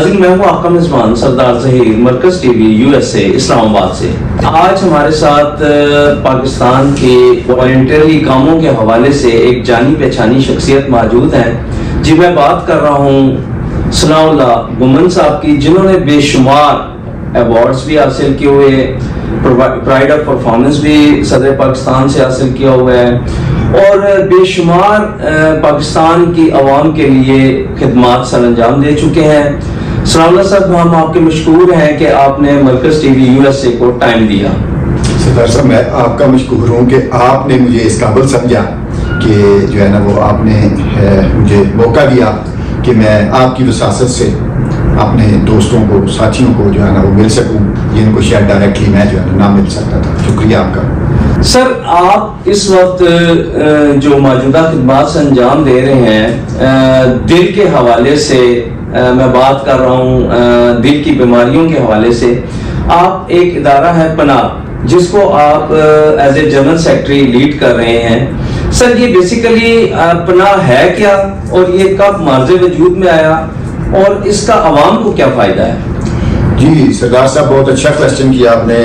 नाज़रीन, मैं हूँ आपका मेज़बान सरदार ज़हीर, मरकज़ टीवी USA इस्लामाबाद से। आज हमारे साथ पाकिस्तान के वॉलंटियरली कामों के हवाले से एक जानी पहचानी शख्सियत मौजूद हैं। जी, मैं बात कर रहा हूँ सनाउल्लाह गुमन साहब की, जिन्होंने बेशुमार अवार्ड्स भी हासिल किए हुए, प्राइड ऑफ परफॉर्मेंस भी सदर पाकिस्तान से हासिल किया हुआ है और बेशुमार पाकिस्तान की आवाम के लिए खिदमात सर अंजाम दे चुके हैं। सनाउल्लाह साहब, हम आपके मशकूर हैं कि आपने मरकज़ टीवी USA को टाइम दिया। सरदार साहब, मैं आपका मशकूर हूँ कि आपने मुझे इस काबिल समझा कि जो है ना वो आपने मुझे मौका दिया कि मैं आपकी वसासत से अपने दोस्तों को, साथियों को जो है ना वो मिल सकूं, जिनको शायद डायरेक्टली मैं जो है ना मिल सकता था। शुक्रिया आपका। सर, आप इस वक्त जो मौजूदा खिदमात से अंजाम दे रहे हैं, दिल के हवाले से मैं बात कर रहा हूँ, दिल की बीमारियों के हवाले से, आप एक इदारा है पनाह, जिसको आप as a general secretary lead कर रहे हैं। सर, ये बेसिकली पनाह है क्या और ये कब मार्ज़े वजूद में आया और इसका आवाम को क्या फ़ायदा है? जी सरदार साहब, बहुत अच्छा क्वेश्चन किया आपने।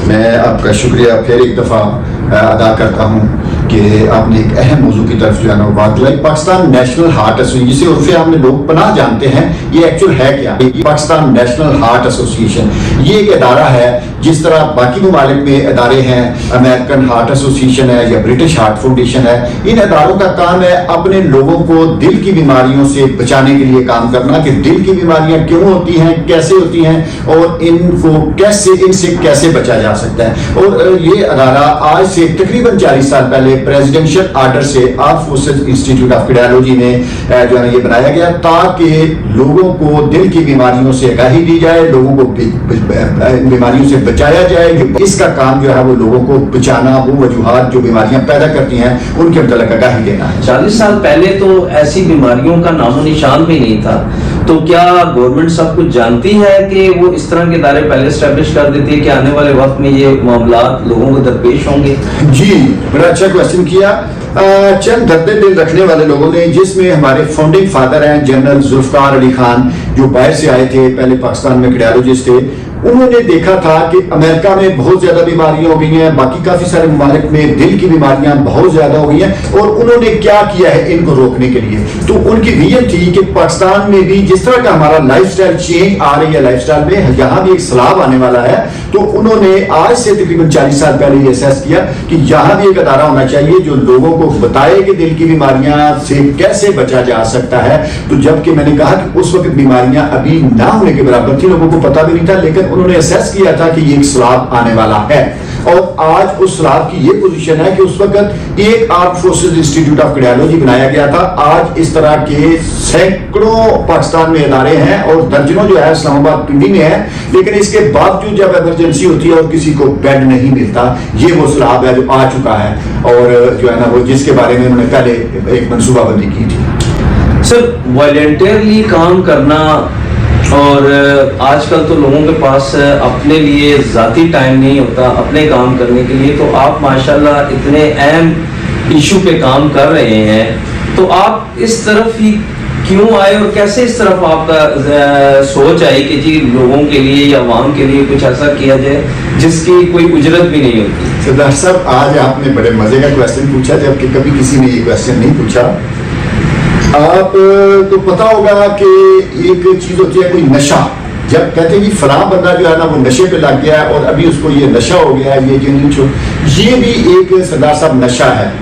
मैं आपका शुक्रिया फिर एक दफ़ा अदा करता हूँ कि आपने एक अहम मौजू की तरफ जो है ना बात की। पाकिस्तान नेशनल हार्ट एसोसिएशन, जिसे उर्फ़े आपने लोग पनाह जानते हैं, ये एक्चुअल है क्या? पाकिस्तान नेशनल हार्ट एसोसिएशन ये एक इदारा है, जिस तरह बाकी ममालिक में इदारे हैं, अमेरिकन हार्ट एसोसिएशन है या ब्रिटिश हार्ट फाउंडेशन है। इन इदारों का काम है अपने लोगों को दिल की बीमारियों से बचाने के लिए काम करना, कि दिल की बीमारियां क्यों होती हैं, कैसे होती हैं और इनसे कैसे बचा जा सकता है। और ये इदारा आज से तकरीबन 40 साल पहले प्रेसिडेंशियल आर्डर से arm forces institute of cardiology ने जो है ये बनाया गया, ताकि लोगों को दिल की बीमारियों से आगाही दी जाए, लोगों को बीमारियों से बचाया जाए। इसका काम जो है वो लोगों को बचाना, वो वजूहात जो बीमारियां पैदा करती हैं उनके मतलब आगाही देना है। 40 साल पहले तो ऐसी बीमारियों का नामो निशान भी नहीं था, तो क्या गवर्नमेंट सब कुछ जानती है कि वो इस तरह के इदारे पहले स्टैब्लिश कर देती है कि आने वाले वक्त में ये मामला लोगों को दरपेश होंगे? जी, बड़ा अच्छा क्वेश्चन किया। चंद दर्दे दिल रखने वाले लोगों ने, जिसमें हमारे फाउंडिंग फादर हैं जनरल जुल्फकार अली खान, जो बाहर से आए थे, पहले पाकिस्तान में कार्डियोलॉजिस्ट थे। उन्होंने देखा था कि अमेरिका में बहुत ज्यादा बीमारियां हो गई हैं, बाकी काफी सारे ममालिक में दिल की बीमारियां बहुत ज्यादा हो गई हैं, और उन्होंने क्या किया है इनको रोकने के लिए। तो उनकी विजन थी कि पाकिस्तान में भी जिस तरह का हमारा लाइफस्टाइल चेंज आ रही है, लाइफस्टाइल में यहाँ भी एक सलाब आने वाला है। तो उन्होंने आज से तकरीबन 40 साल पहले ये असेस किया कि यहाँ भी एक अदारा होना चाहिए जो लोगों को बताए कि दिल की बीमारियां से कैसे बचा जा सकता है। तो जबकि मैंने कहा कि उस वक्त बीमारियां अभी ना होने के बराबर थी, लोगों को पता भी नहीं था, लेकिन उन्होंने असेस किया था कि ये एक सलाब आने वाला है। और आज उस सलाब की ये पोजीशन है कि उस वक्त एक arm forces institute of cardiology बनाया गया था। आज इस तरह के सैकड़ों पाकिस्तान में इदारे हैं और दर्जनों जो है इस्लामाबाद पिंडी में है, लेकिन इसके बावजूद जब इमरजेंसी होती है और किसी को बेड नहीं मिलता, ये वो सलाब है जो आ चुका है और जो है ना वो जिसके बारे में उन्होंने पहले एक मनसूबाबंदी की थी। सर, वॉलंटियरली काम करना, और आजकल तो लोगों के पास अपने लिए ज़ाती टाइम नहीं होता अपने काम करने के लिए, तो आप माशाल्लाह इतने अहम इशू पे काम कर रहे हैं, तो आप इस तरफ ही क्यों आए और कैसे इस तरफ आपका सोच आई कि जी लोगों के लिए या आवाम के लिए कुछ ऐसा किया जाए जिसकी कोई उजरत भी नहीं होती? सरदार साहब, आज आपने बड़े मजे का क्वेश्चन पूछा, जबकि कभी किसी ने ये क्वेश्चन नहीं पूछा। आप तो पता होगा कि एक चीज होती है कोई नशा, जब कहते हैं कि फलां बंदा जो है ना वो नशे पे लग गया है और अभी उसको ये नशा हो गया है, ये भी एक सरदार साहब नशा है।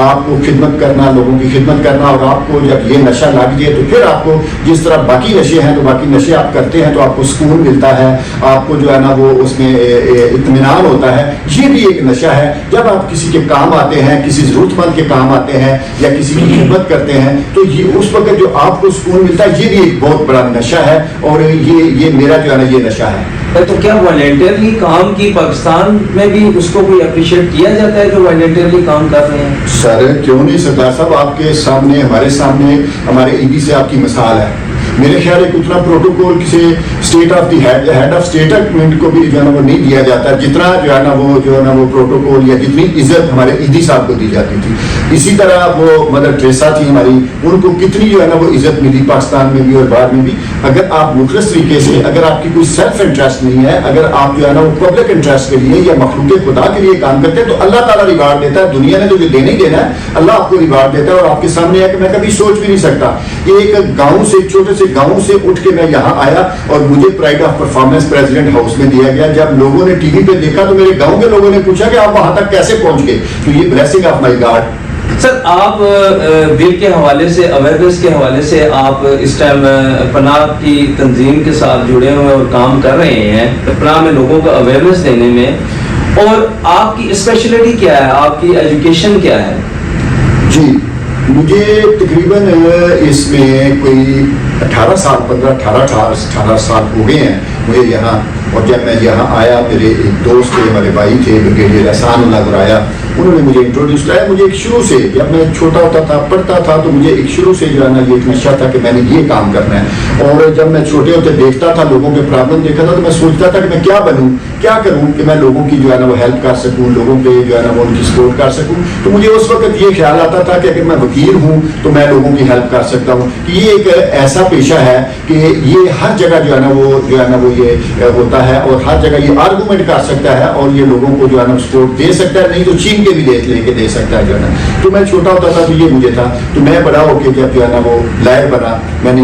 आपको खिदमत करना, लोगों की खिदमत करना, और आपको जब ये नशा लग जाए तो फिर आपको जिस तरह बाकी नशे हैं तो बाकी नशे आप करते हैं तो आपको सुकून मिलता है, आपको जो है ना वो उसमें इत्मीनान होता है। ये भी एक नशा है। जब आप किसी के काम आते हैं, किसी जरूरतमंद के काम आते हैं या किसी की खिदमत करते हैं, तो ये उस वक्त जो आपको सुकून मिलता है, ये भी एक बहुत बड़ा नशा है और ये मेरा जो है ना ये नशा है। तो क्या वॉलंटियरली काम की पाकिस्तान में भी उसको कोई अप्रिशिएट किया जाता है जो वॉलंटियरली काम कर रहे हैं? सर, क्यों नहीं सरदार साहब, आपके सामने, हमारे सामने, हमारे ईडी से आपकी मिसाल है। मेरे ख्याल एक उतना प्रोटोकॉल किसी state of the head of statement को भी जो है ना वो नहीं दिया जाता, जितना जो है ना वो प्रोटोकॉल या जितनी इज्जत हमारे ईदी साहब को दी जाती थी। इसी तरह वो मदर टेरेसा थी हमारी, उनको कितनी जो है ना वो इज्जत मिली पाकिस्तान में भी और बाहर में भी। अगर आप मुखलिस तरीके से, अगर आपकी कोई सेल्फ इंटरेस्ट नहीं है, अगर आप जो है ना वो पब्लिक इंटरेस्ट के लिए या मखलूक खुदा के लिए काम करते हैं तो अल्लाह ताला रिवार्ड देता है। दुनिया ने तो जो देना ही देना है, अल्लाह आपको रिवार्ड देता है। और आपके सामने है कि मैं कभी सोच भी नहीं सकता, एक गांव से, छोटे से गांव से उठ के मैं यहाँ आया और मुझे pride of performance president house में दिया गया। जब लोगों ने टीवी पे देखा तो मेरे गांव के लोगों ने पूछा कि आप वहां तक कैसे पहुंच गए, तो ये blessing of my God. Sir, आप दिल के हवाले से, अवेयरनेस के हवाले से आप इस टाइम पनाह की तंजीम के साथ जुड़े हुए और काम कर रहे हैं, पनाह में लोगों को अवेयरनेस देने में। और आपकी स्पेशलिटी क्या है, आपकी एजुकेशन क्या है? जी, मुझे तकरीबन इसमें कोई 18 साल हो गए हैं मुझे यहाँ। और जब मैं यहाँ आया, मेरे एक दोस्त थे, हमारे भाई थे ब्रिगेडियर एहसानुल्लाह गुराया, उन्होंने मुझे इंट्रोड्यूस कराया। मुझे एक शुरू से, जब मैं छोटा होता था, पढ़ता था, तो मुझे एक शुरू से जो है ना ये एक नशा था कि मैंने ये काम करना है। और जब मैं छोटे होते देखता था, लोगों के प्रॉब्लम देखा था, तो मैं सोचता था कि मैं क्या बनूं, क्या करूं कि मैं लोगों की जो है ना वो हेल्प कर सकूं, लोगों पे जो है ना वो उनकी सपोर्ट कर सकूं। तो मुझे उस वक्त ये ख्याल आता था कि अगर मैं वकील हूं तो मैं लोगों की हेल्प कर सकता हूं। कि ये एक ऐसा पेशा है कि ये हर जगह जो है ना वो ये होता है और हर जगह ये आर्गूमेंट कर सकता है और ये लोगों को जो है ना सपोर्ट दे सकता है, नहीं तो छीन के भी लेके दे सकता है जो है ना। तो मैं छोटा होता था तो ये मुझे था। तो मैं बड़ा होके जब जो है ना वो लॉयर बना, मैंने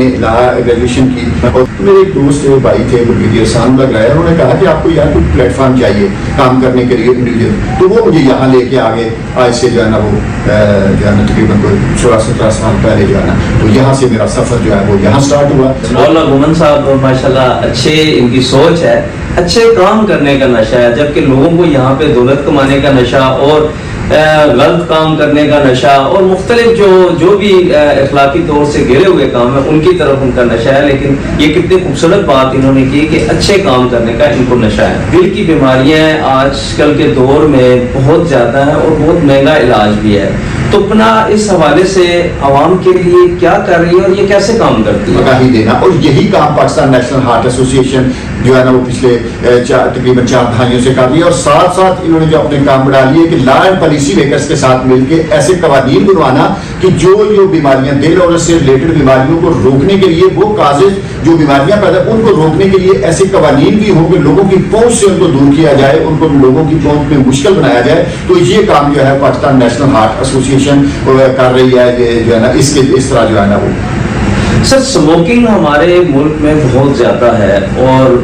ग्रेजुएशन की। और मेरे एक दोस्त थे, भाई थे, ब्रिगेडियर एहसानुल्लाह गुराया, उन्होंने कहा कि आपको यार कोई प्लेटफॉर्म चाहिए काम करने के लिए इंडिविजुअल। तो वो मुझे यहाँ लेके आ गए। आज से जो है ना वो जो है ना तकरीबन कोई 16-17 साल पहले जो है ना, तो यहाँ से मेरा सफर जो है वो यहाँ स्टार्ट हुआ। मौलाना गुमन साहब माशाल्लाह अच्छे, इनकी सोच है, अच्छे काम करने का नशा है, जबकि लोगों को यहाँ पे दौलत कमाने का नशा और गलत काम करने का नशा और मुख्तलिफ जो भी अखलाकी तौर से गिरे हुए काम है उनकी तरफ उनका नशा है। लेकिन ये कितनी खूबसूरत बात इन्होंने की कि अच्छे काम करने का इनको नशा है। दिल की बीमारियां आजकल के दौर में बहुत ज़्यादा है और बहुत महंगा इलाज भी है। तो अपना इस हवाले से आवाम के लिए क्या कर रही है और ये कैसे काम करती है? आगाही देना, और यही काम पाकिस्तान नेशनल हार्ट एसोसिएशन जो है ना वो पिछले तकरीबन 4 दहाइयों से कर रही है। और साथ साथ इन्होंने जो अपने काम बढ़ा लिए कि लॉ एंड पॉलिसी मेकर्स के साथ मिलकर ऐसे कवानीन बनवाना कि जो बीमारियां, दिल और उससे रिलेटेड बीमारियों को रोकने के लिए, वो काजेज जो बीमारियां पैदा उनको रोकने के लिए ऐसे कवानीन भी हों कि लोगों की पहुंच से उनको दूर किया जाए, उनको लोगों की पहुंच में मुश्किल बनाया जाए। तो ये काम जो है पाकिस्तान नेशनल हार्ट एसोसिएशन कर रही है, जो है ना इसके इस तरह जो है ना वो। सर, स्मोकिंग हमारे मुल्क में बहुत ज़्यादा है और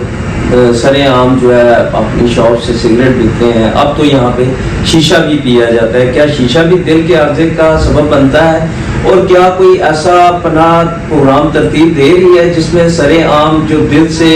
सरेआम जो है अपनी शॉप से सिगरेट पीते हैं। अब तो यहाँ पे शीशा भी पिया जाता है। क्या शीशा भी दिल के आर्जे का सबब बनता है? और क्या कोई ऐसा पनाह प्रोग्राम तरतीब दे रही है जिसमें सरेआम जो दिल से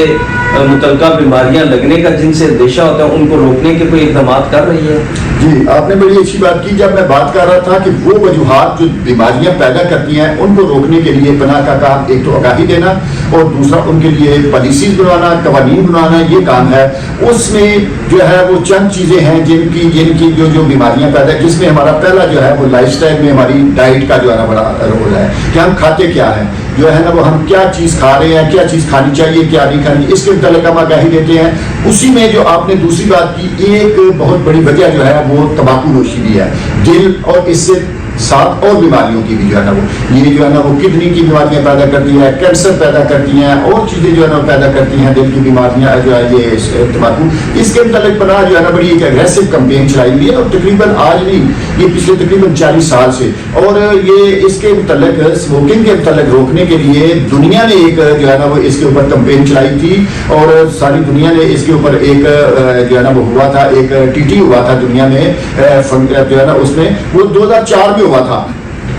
मुतल्लिका बीमारियां लगने का जिनसे अंदेशा होता है उनको रोकने के कोई इक़दाम कर रही है? जी, आपने बड़ी अच्छी बात की। जब मैं बात कर रहा था कि वो वजूहात जो बीमारियां पैदा करती हैं उनको रोकने के लिए पनाह का काम, एक तो आगाही देना और दूसरा उनके लिए पॉलिसीज बनवाना, कवानीन बनवाना, ये काम है। उसमें जो है वो चंद चीज़ें हैं जिनकी जो बीमारियां पैदा, जिसमें हमारा पहला जो है वो लाइफस्टाइल में हमारी डाइट का जो है ना बड़ा रोल है कि हम खाते क्या हैं, जो है ना वो हम क्या चीज़ खा रहे हैं, क्या चीज़ खानी चाहिए, क्या नहीं खानी, इसके मुतालिक हम आगाही देते हैं। उसी में जो आपने दूसरी बात की, एक बहुत बड़ी वजह जो है वो तंबाकू नोशी भी है। दिल और इससे साथ और बीमारियों की भी जो है ना वो, ये जो है ना वो किडनी की बीमारियां पैदा करती है, कैंसर पैदा करती हैं और चीज़ें जो है ना पैदा करती हैं, दिल की बीमारियां जो है ये तंबाकू। इसके मुतालिक पनाह जो है ना बड़ी एक एग्रेसिव कैंपेन चलाई हुई है और तकरीबन आज नहीं, ये पिछले तकरीबन 40 साल से। और ये इसके मुतालिक स्मोकिंग के मुतालिक रोकने के लिए दुनिया ने एक जो है ना वो इसके ऊपर कैंपेन चलाई थी और सारी दुनिया ने इसके ऊपर एक जो है ना वो हुआ था, एक TT हुआ था दुनिया में जो है ना, उसमें वो 2004 में हुआ था।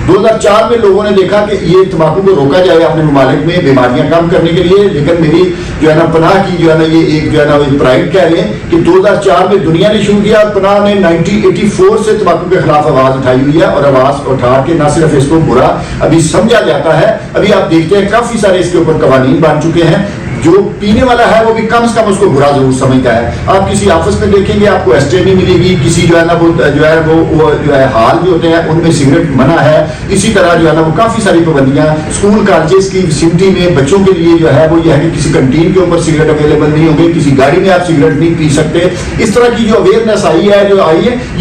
2004 में लोगों ने देखा कि ये तंबाकू को रोका जाए अपने ममालिक में बीमारियां कम करने के लिए। लेकिन मेरी जो है ना पनाह की जो है ना ये एक जो है ना प्राइड कह रहे हैं कि 2004 में दुनिया ने शुरू किया। पनाह ने 1984 से तंबाकू के खिलाफ आवाज उठाई हुई है और आवाज उठा के न सिर्फ इसको बुरा अभी समझा जाता है, अभी आप देखते हैं काफी सारे इसके ऊपर कवानीन बन चुके हैं। जो पीने वाला है वो भी कम से कम उसको बुरा जरूर समझता है। आप किसी ऑफिस में देखेंगे आपको एस्ट्रे नहीं मिलेगी, किसी जो है ना वो जो है हाल जो होते हैं उनमें सिगरेट मना है। इसी तरह जो है ना वो काफी सारी पाबंदियां स्कूल कॉलेजेस की विसिनिटी में बच्चों के लिए जो है वो ये है कि किसी कंटीन के ऊपर सिगरेट अवेलेबल नहीं होंगे, किसी गाड़ी में आप सिगरेट नहीं पी सकते। इस तरह की जो अवेयरनेस आई है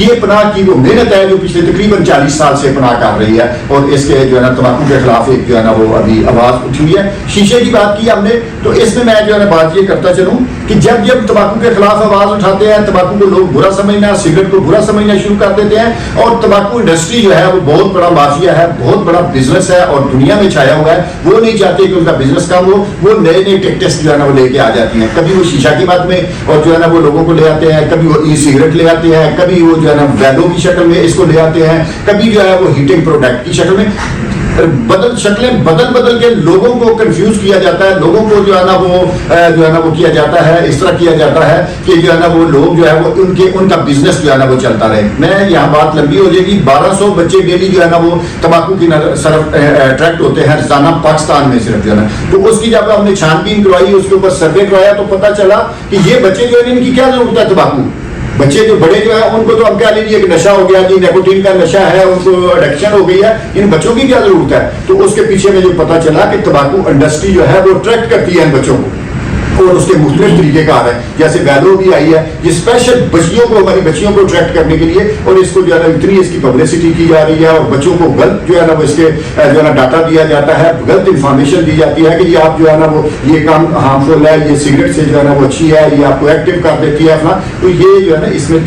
ये पनाह की वो मेहनत है जो पिछले तकरीबन 40 साल से पनाह कर रही है। और इसके जो है ना तंबाकू के खिलाफ एक जो है ना वो अभी आवाज उठी हुई है। शीशे की बात की हमने, तो इसमें मैं जो है ना बात ये करता चलूं कि जब जब तंबाकू के खिलाफ आवाज उठाते हैं, तंबाकू को लोग बुरा समझना, सिगरेट को बुरा समझना शुरू कर देते हैं। और तंबाकू इंडस्ट्री जो है वो बहुत बड़ा माफिया है, बहुत बड़ा बिजनेस है और दुनिया में छाया हुआ है। वो नहीं चाहते कि उनका बिजनेस कम हो, वो नए नए टेक्टिक्स जो है ना वो लेके आ जाती हैं। कभी वो शीशा की बात में और जो है ना वो लोगों को ले आते हैं, कभी वो ई सिगरेट ले आते हैं, कभी वो जो है ना वैलों की शक्ल में इसको ले आते हैं, कभी जो है वो हीटिंग प्रोडक्ट की शक्ल में शक्लें बदल के लोगों को कंफ्यूज किया जाता है। लोगों को जो है ना वो किया जाता है, इस तरह किया जाता है कि जो है ना वो लोग जो है वो उनका बिजनेस जो है ना वो चलता रहे। मैं यहाँ बात लंबी हो जाएगी। 1200 बच्चे डेली जो है ना वो तंबाकू की तरफ अट्रैक्ट होते हैं रोजाना पाकिस्तान में सिर्फ जो है ना। तो उसकी जब हमने छानबीन करवाई, उसके ऊपर सर्वे करवाया, तो पता चला कि ये बच्चे जो है इनकी क्या जरूरत है तंबाकू। बच्चे जो बड़े जो है उनको तो हम कह लीजिए कि नशा हो गया जी, निकोटीन का नशा है, उनको एडिक्शन हो गई है। इन बच्चों की क्या जरूरत है? तो उसके पीछे में जो पता चला कि तंबाकू इंडस्ट्री जो है वो अट्रैक्ट करती है इन बच्चों को और उसके मुख्तलिफ तरीके कार है। जैसे वैलो भी आई है, ये स्पेशल बच्चियों को, हमारी बच्चियों को अट्रैक्ट करने के लिए, और इसको जो है ना इतनी इसकी पब्लिसिटी की जा रही है और बच्चों को गलत जो है ना वो इसके जो है ना डाटा दिया जाता है, गलत इंफॉर्मेशन दी जाती है कि ये आप जो है ना वो ये काम हार्मफुल है, ये सिगरेट से जो है ना वो अच्छी है, ये आपको एक्टिव कर देती है अपना। तो ये जो है ना इसमें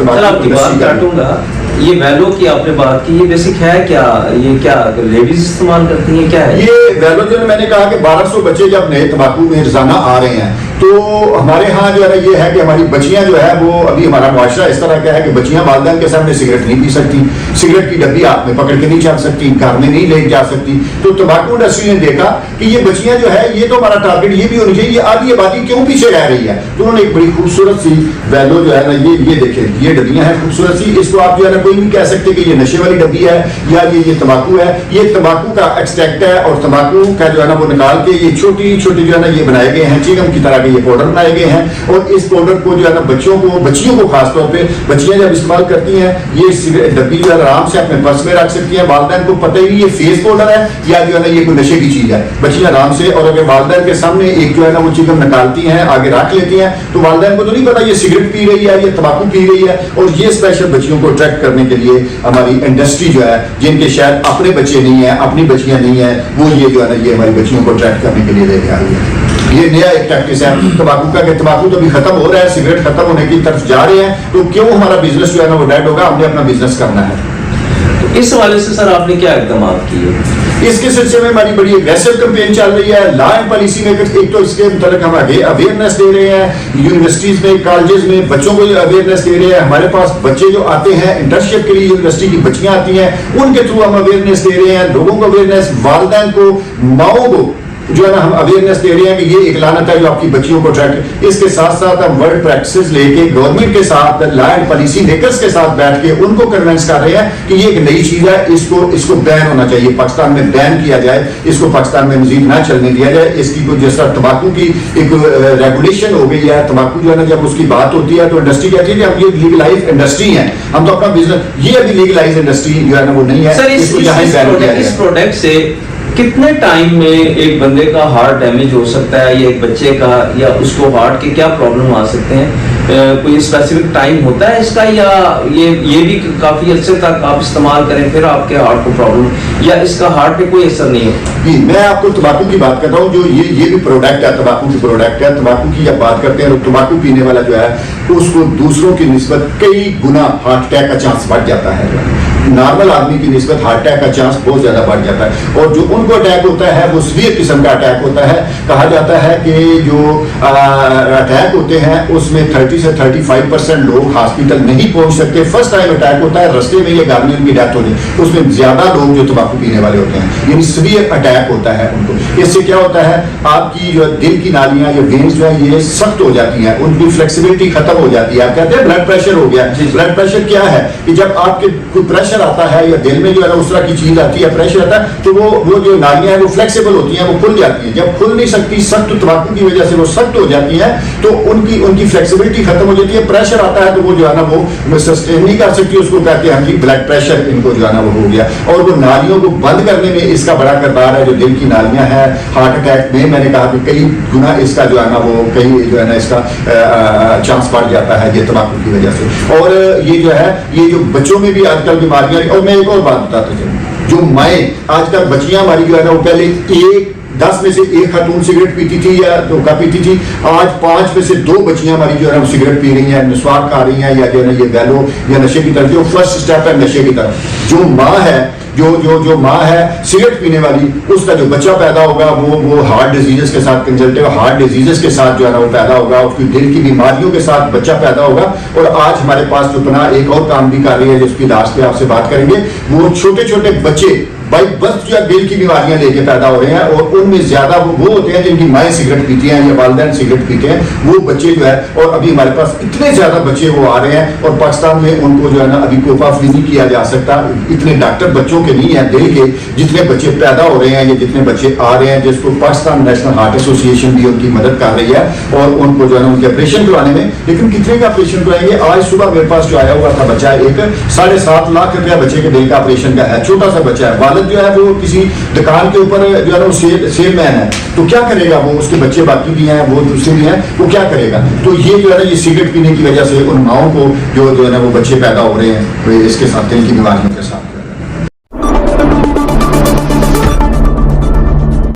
ये वैलो की आपने बात की, ये बेसिक है क्या? ये क्या लेडीज इस्तेमाल करती हैं, क्या है ये वैलो? जो मैंने कहा कि 1200 बच्चे जब नए तंबाकू में रोजाना आ रहे हैं, तो हमारे यहाँ जो है ना ये है कि हमारी बच्चियां जो है वो, अभी हमारा मुआशरा इस तरह का है कि बच्चियां वालिदैन के सामने सिगरेट नहीं पी सकती, सिगरेट की डब्बी हाथ में पकड़ के नहीं चल सकती, घर में नहीं ले जा सकती। तो तंबाकू इंडस्ट्री ने देखा कि ये बच्चियां जो है ये तो हमारा टारगेट ये भी होनी चाहिए, आधी आबादी क्यों पीछे रह रही है। तो उन्होंने एक बड़ी खूबसूरत सी वैलो जो है ना ये देखे, ये डब्बियां हैं खूबसूरत सी। इसको आप जो है ना कोई नहीं कह सकते कि ये नशे वाली डब्बी है या ये तंबाकू है। ये तंबाकू का एक्सट्रैक्ट है और तंबाकू का जो है ना वो निकाल के ये छोटी छोटी जो है ना ये बनाए गए हैं, चिंगम की तरह के ये पाउडर बनाए गए हैं। और इस पाउडर को जो है ना बच्चियों को खासतौर पे बच्चियां जब इस्तेमाल करती हैं, ये डब्बी जो है आराम से अपने पर्स में रख सकती हैं। वालिदैन को पता ही नहीं ये फेस पाउडर है या जो है ना ये कोई नशे की चीज है। बच्चियां आराम से, और अगर वालिदैन के सामने एक जो है ना वो चिंगम निकालती हैं, आगे रख लेती हैं, तो वालिदैन को तो नहीं पता ये सिगरेट पी रही है, ये तंबाकू पी रही है। और ये स्पेशल बच्चियों को अट्रैक्ट करने के लिए हमारी इंडस्ट्री जो है, जिनके शायद अपने बच्चे नहीं है, अपनी बच्चियां नहीं है, वो ये जो है ना ये हमारी बच्चियों को अट्रैक्ट करने के लिए लेके आ रही है। ये नया एक टैक्टिस है तंबाकू का कि तंबाकू तो अभी खत्म हो रहा है, सिगरेट खत्म होने की तरफ जा रहे हैं, तो क्यों हमारा बिजनेस जो है ना वो डेड होगा, हमने अपना बिजनेस करना है। तो इस हवाले से सर आपने क्या इकदाम किए? इसके सिलसिले में हमारी बड़ी एग्रेसिव कैंपेन चल रही है। लॉ एंड पॉलिसी मेकर्स एक तो इसके मुताबिक हम आगे अवेयरनेस दे रहे हैं, यूनिवर्सिटीज में, कॉलेजेस में बच्चों को अवेयरनेस दे रहे हैं। हमारे पास बच्चे जो आते हैं इंटर्नशिप के लिए, यूनिवर्सिटी की बच्चियां आती हैं, उनके थ्रू हम अवेयरनेस दे रहे हैं। लोगों को अवेयरनेस, वालिदैन को, माओ को जो है ना हम अवेयरनेस दे रहे हैं कि ये एक लानत है जो आपकी बच्चियों को अट्रैक्ट। इसके साथ साथ हम वर्ल्ड प्रैक्टिसेस लेके गवर्नमेंट के साथ, लॉ एंड पॉलिसी मेकर्स के साथ बैठ के उनको कन्विंस कर रहे हैं कि ये एक नई चीज है, इसको बैन होना चाहिए, पाकिस्तान में बैन किया जाए, इसको पाकिस्तान में मजीद ना चलने दिया जाए। इसकी कोई जिस तरह तंबाकू की एक रेगुलेशन हो गई है, तंबाकू जो है ना जब उसकी बात होती है तो इंडस्ट्री कहती है कि हम ये लीगलाइज इंडस्ट्री है, हम तो अपना बिजनेस, ये अभी लीगलाइज इंडस्ट्री जो है ना वो नहीं है। सर इस प्रोडक्ट से कितने टाइम में एक बंदे का हार्ट डैमेज हो सकता है, या एक बच्चे का, या उसको हार्ट के क्या प्रॉब्लम आ सकते हैं? कोई स्पेसिफिक टाइम होता है इसका, या ये भी काफी अच्छे तक आप इस्तेमाल करें फिर आपके हार्ट को प्रॉब्लम, या इसका हार्ट पे कोई असर नहीं होता? जी, मैं आपको तंबाकू की बात कर रहा हूँ, जो ये भी प्रोडक्ट है, तंबाकू की प्रोडक्ट है। तंबाकू की जब बात करते हैं तो तंबाकू पीने वाला जो है उसको दूसरों की निस्बत कई गुना हार्ट अटैक का चांस बढ़ जाता है। नॉर्मल आदमी की निस्बत हार्ट अटैक का चांस बहुत ज्यादा बढ़ जाता है। और जो उनको अटैक होता है वो सीवियर किस्म का अटैक होता है। कहा जाता है कि जो अटैक होते हैं उसमें 30 से 35% लोग हॉस्पिटल नहीं पहुंच सकते। फर्स्ट टाइम अटैक होता है, रास्ते में ये गाड़ी उनकी डेथ होती है, उसमें ज्यादा लोग जो तंबाकू पीने वाले होते हैं, यानी सीवियर अटैक होता है उनको। इससे क्या होता है, आपकी जो दिल की नालियां या वेन्स जो है ये सख्त हो जाती है, उनकी फ्लेक्सिबिलिटी खत्म हो जाती है। आप कहते हैं ब्लड प्रेशर हो गया। ब्लड प्रेशर क्या है कि जब आपके कोई प्रेशर प्रेशर आता है या दिल में जो है ना उस तरह की चीज आती है, प्रेशर आता है, तो वो जो नालियां हैं वो फ्लेक्सिबल होती हैं, वो खुल जाती हैं। जब खुल नहीं सकती, सख्त तंबाकू की वजह से वो सख्त हो जाती हैं, तो उनकी फ्लेक्सिबिलिटी खत्म हो जाती है, प्रेशर आता है, तो वो जो है ना वो सस्टेन नहीं कर सकती, उसको कहते हैं हम ब्लड प्रेशर इनको जो है ना वो हो गया। और वो नालियों को बंद करने में इसका बड़ा किरदार है, जो दिल की नालियां हैं। हार्ट अटैक में मैंने कहा कि कई गुना इसका जो है ना वो कई जो है ना इसका चांस बढ़ जाता है ये तंबाकू की वजह से। और ये जो है ये जो बच्चों में भी आजकल बीमारियां। और मैं एक और बात बताता चलूं, जो माएँ आजकल बच्चियां हमारी जो है ना वो पहले 10 में से एक खातून सिगरेट पीती थी या धोखा पीती थी, आज 5 में से 2 बच्चियां हमारी जो है ना सिगरेट पी रही हैं, नस्वार खा रही हैं, या जो है ना ये वैलो या नशे की तरफ। जो फर्स्ट स्टेप है नशे की तरफ, जो माँ है जो माँ है सिगरेट पीने वाली, उसका जो बच्चा पैदा होगा वो हार्ट डिजीजेस के साथ, कंजल्टिव हार्ट डिजीजेस के साथ जो है ना वो पैदा होगा, उसकी दिल की बीमारियों के साथ बच्चा पैदा होगा। और आज हमारे पास जो पना एक और काम भी कर रही है, जिसकी लास्ट पे आपसे बात करेंगे, वो छोटे छोटे बच्चे भाई बस जो है दिल की बीमारियां लेके पैदा हो रहे हैं, और उनमें ज्यादा वो होते हैं जिनकी माएँ सिगरेट पीती हैं या वालिदैन सिगरेट पीते हैं, वो बच्चे जो है। और अभी हमारे पास इतने ज्यादा बच्चे वो आ रहे हैं, और पाकिस्तान में उनको जो है ना अभी कोफाफ्री नहीं किया जा सकता, इतने डॉक्टर बच्चों के नहीं है दिल के, जितने बच्चे पैदा हो रहे हैं या जितने बच्चे आ रहे हैं, जिसको पाकिस्तान नेशनल हार्ट एसोसिएशन भी उनकी मदद कर रही है, और उनको जो है ना उनके ऑपरेशन करवाने में। लेकिन कितने का ऑपरेशन कराएंगे? आज सुबह मेरे पास जो आया हुआ था बच्चा, एक 7.5 लाख रुपया बच्चे के दिल का ऑपरेशन का है, छोटा सा बच्चा है। वालिद जो है वो किसी दुकान के ऊपर जो है ना वो सेलमैन है, तो क्या करेगा वो? उसके बच्चे बाकी भी हैं, वो दूसरे भी हैं, वो क्या करेगा? तो ये जो है ना ये सिगरेट पीने की वजह से उन माओं को जो है ना वो बच्चे पैदा हो रहे हैं इसके साथ, दिल की बीमारियों के साथ।